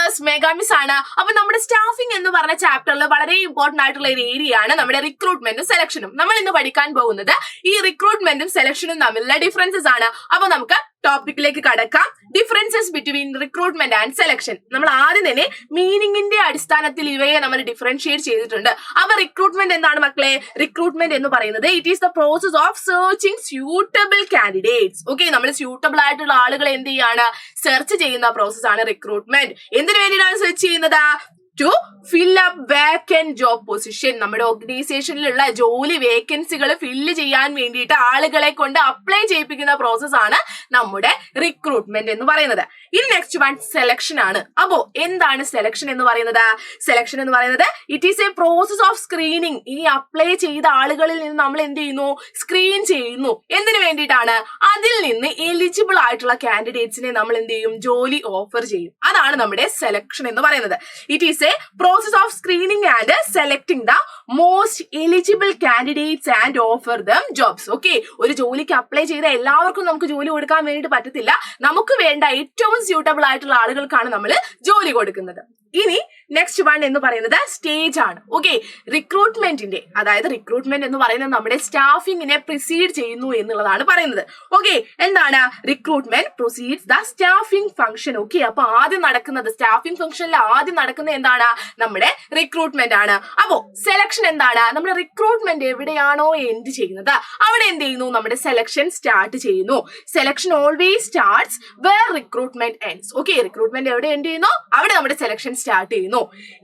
Dears, മെഗാമിസ് ആണ്. അപ്പൊ നമ്മുടെ സ്റ്റാഫിംഗ് എന്ന് പറഞ്ഞ ചാപ്റ്ററിൽ വളരെ ഇമ്പോർട്ടന്റ് ആയിട്ടുള്ള ഒരു ഏരിയ ആണ് നമ്മുടെ റിക്രൂട്ട്മെന്റും സെലക്ഷനും. നമ്മൾ ഇന്ന് പഠിക്കാൻ പോകുന്നത് ഈ റിക്രൂട്ട്മെന്റും സെലക്ഷനും തമ്മിലുള്ള ഡിഫറൻസസ് ആണ്. അപ്പൊ നമുക്ക് ടോപ്പിക്കിലേക്ക് കടക്കാം. Differences between recruitment and selection. നമ്മൾ ആദ്യം തന്നെ മീനിങ്ങിന്റെ അടിസ്ഥാനത്തിൽ ഇവയെ നമ്മൾ ഡിഫറൻഷിയേറ്റ് ചെയ്തിട്ടുണ്ട്. അപ്പൊ റിക്രൂട്ട്മെന്റ് എന്താണ് മക്കളെ? റിക്രൂട്ട്മെന്റ് എന്ന് പറയുന്നത് it is the process of searching suitable candidates. Okay, നമ്മൾ സ്യൂട്ടബിൾ ആയിട്ടുള്ള ആളുകളെ എന്ത് ചെയ്യാണ്? സെർച്ച് ചെയ്യുന്ന പ്രോസസ് ആണ് റിക്രൂട്ട്മെന്റ്. എന്തിനു വേണ്ടിയിട്ടാണ് സെർച്ച് ചെയ്യുന്നത്? To fill up vacant job position. നമ്മുടെ ഓർഗനൈസേഷനിലുള്ള ജോലി വേക്കൻസികൾ ഫില്ല് ചെയ്യാൻ വേണ്ടിയിട്ട് ആളുകളെ കൊണ്ട് അപ്ലൈ ചെയ്യിപ്പിക്കുന്ന പ്രോസസ് ആണ് നമ്മുടെ റിക്രൂട്ട്മെന്റ് എന്ന് പറയുന്നത്. ഇനി നെക്സ്റ്റ് വൺ സെലക്ഷൻ ആണ്. അപ്പോ എന്താണ് സെലക്ഷൻ എന്ന് പറയുന്നത്? സെലക്ഷൻ എന്ന് പറയുന്നത് it is A process of screening. ഇനി അപ്ലൈ ചെയ്ത ആളുകളിൽ നിന്ന് നമ്മൾ എന്ത് ചെയ്യുന്നു? സ്ക്രീൻ ചെയ്യുന്നു. എന്തിനു വേണ്ടിയിട്ടാണ്? അതിൽ നിന്ന് എലിജിബിൾ ആയിട്ടുള്ള കാൻഡിഡേറ്റ്സിനെ നമ്മൾ എന്ത് ചെയ്യും? ജോലി ഓഫർ ചെയ്യും. അതാണ് നമ്മുടെ സെലക്ഷൻ എന്ന് പറയുന്നത്. It is A process of screening and selecting the most eligible candidates and offer dum jobs. Okay, ഒരു ജോലിക്ക് അപ്ലൈ ചെയ്ത എല്ലാവർക്കും നമുക്ക് ജോലി കൊടുക്കാൻ വേണ്ടി പറ്റത്തില്ല. നമുക്ക് വേണ്ട ഏറ്റവും സ്യൂട്ടബിൾ ആയിട്ടുള്ള ആളുകൾക്കാണ് നമ്മൾ ജോലി കൊടുക്കുന്നത്. ഇനി നെക്സ്റ്റ് വൺ എന്ന് പറയുന്നത് സ്റ്റേജ് ആണ്. ഓക്കെ, റിക്രൂട്ട്മെന്റിന്റെ, അതായത് റിക്രൂട്ട്മെന്റ് എന്ന് പറയുന്നത് നമ്മുടെ സ്റ്റാഫിങ്ങിനെ പ്രിസീഡ് ചെയ്യുന്നു എന്നുള്ളതാണ് പറയുന്നത്. ഓക്കെ, എന്താണ്? Recruitment proceeds the staffing function. Okay, അപ്പൊ ആദ്യം നടക്കുന്നത് സ്റ്റാഫിംഗ് ഫംഗ്ഷനിൽ ആദ്യം നടക്കുന്നത് എന്താണ്? നമ്മുടെ റിക്രൂട്ട്മെന്റ് ആണ്. അപ്പോ സെലക്ഷൻ എന്താണ്? നമ്മുടെ റിക്രൂട്ട്മെന്റ് എവിടെയാണോ എൻഡ് ചെയ്യുന്നത് അവിടെ എന്ത് ചെയ്യുന്നു? നമ്മുടെ സെലക്ഷൻ സ്റ്റാർട്ട് ചെയ്യുന്നു. Selection always starts where recruitment ends. Okay, recruitment എവിടെ എൻഡ് ചെയ്യുന്നു അവിടെ നമ്മുടെ സെലക്ഷൻ സ്റ്റാർട്ട് ചെയ്യുന്നു.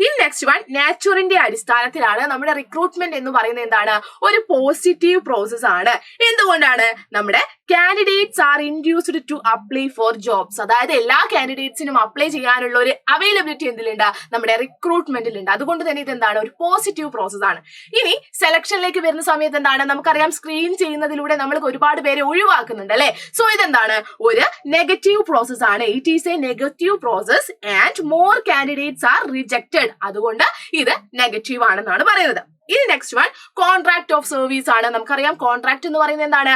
ഇൻ നെക്സ്റ്റ് വൺ നാച്ചുറിന്റെ അടിസ്ഥാനത്തിലാണ് നമ്മുടെ റിക്രൂട്ട്മെന്റ് എന്ന് പറയുന്നത് എന്താണ്? ഒരു പോസിറ്റീവ് പ്രോസസ് ആണ്. എന്തുകൊണ്ടാണ്? നമ്മുടെ candidates are induced to apply for jobs. അതായത് എല്ലാ കാൻഡിഡേറ്റ്സിനും അപ്ലൈ ചെയ്യാനുള്ള ഒരു അവൈലബിലിറ്റി എന്തിലുണ്ട്? നമ്മുടെ റിക്രൂട്ട്മെന്റിലുണ്ട്. അതുകൊണ്ട് തന്നെ ഇതെന്താണ്? ഒരു പോസിറ്റീവ് പ്രോസസ് ആണ്. ഇനി സെലക്ഷനിലേക്ക് വരുന്ന സമയത്ത് എന്താണ്? നമുക്കറിയാം സ്ക്രീൻ ചെയ്യുന്നതിലൂടെ നമ്മൾക്ക് ഒരുപാട് പേരെ ഒഴിവാക്കുന്നുണ്ട് അല്ലെ? സോ ഇതെന്താണ്? ഒരു നെഗറ്റീവ് പ്രോസസ് ആണ്. It is A negative process and more candidates are rejected. അതുകൊണ്ട് ഇത് നെഗറ്റീവ് ആണെന്നാണ് പറയുന്നത്. ഇനി next one contract of service ആണ്. നമുക്കറിയാം കോൺട്രാക്ട് എന്ന് പറയുന്നത് എന്താണ്?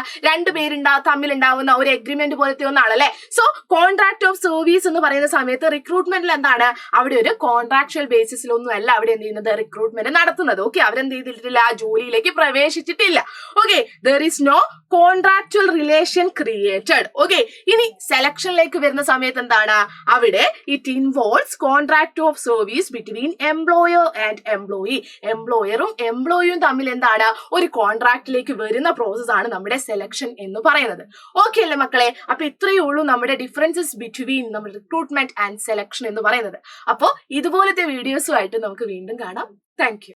തമ്മിലുണ്ടാവുന്ന ഒരു എഗ്രിമെന്റ് പോലത്തെ ഒന്നാണല്ലേ. സോ കോൺട്രാക്ട് ഓഫ് സർവീസ് എന്ന് പറയുന്ന സമയത്ത് റിക്രൂട്ട്മെന്റിൽ എന്താണ്? അവിടെ ഒരു കോൺട്രാക്ച്വൽ ബേസിസിലൊന്നും അല്ല അവിടെ എന്ത് ചെയ്യുന്നത്? റിക്രൂട്ട്മെന്റ് നടത്തുന്നത്. ഓക്കെ, അവരെന്ത് ചെയ്തിട്ടില്ല? ജോലിയിലേക്ക് പ്രവേശിച്ചിട്ടില്ല. Okay, there is no contractual relation created. Okay, ഇനി സെലക്ഷനിലേക്ക് വരുന്ന സമയത്ത് എന്താണ്? അവിടെ it involves contract of service between employer and employee. എംപ്ലോയറും എംപ്ലോയിയും തമ്മിൽ എന്താണ്? ഒരു കോൺട്രാക്റ്റിലേക്ക് വരുന്ന പ്രോസസ് ആണ് നമ്മുടെ സെലക്ഷൻ എന്ന് പറയുന്നത്. ഓക്കെ അല്ലേ മക്കളെ? അപ്പൊ ഇത്രയേ ഉള്ളൂ നമ്മുടെ ഡിഫറൻസസ് ബിറ്റ്വീൻ നമ്മുടെ റിക്രൂട്ട്മെന്റ് ആൻഡ് സെലക്ഷൻ എന്ന് പറയുന്നത്. അപ്പോൾ ഇതുപോലത്തെ വീഡിയോസുമായിട്ട് നമുക്ക് വീണ്ടും കാണാം. Thank you.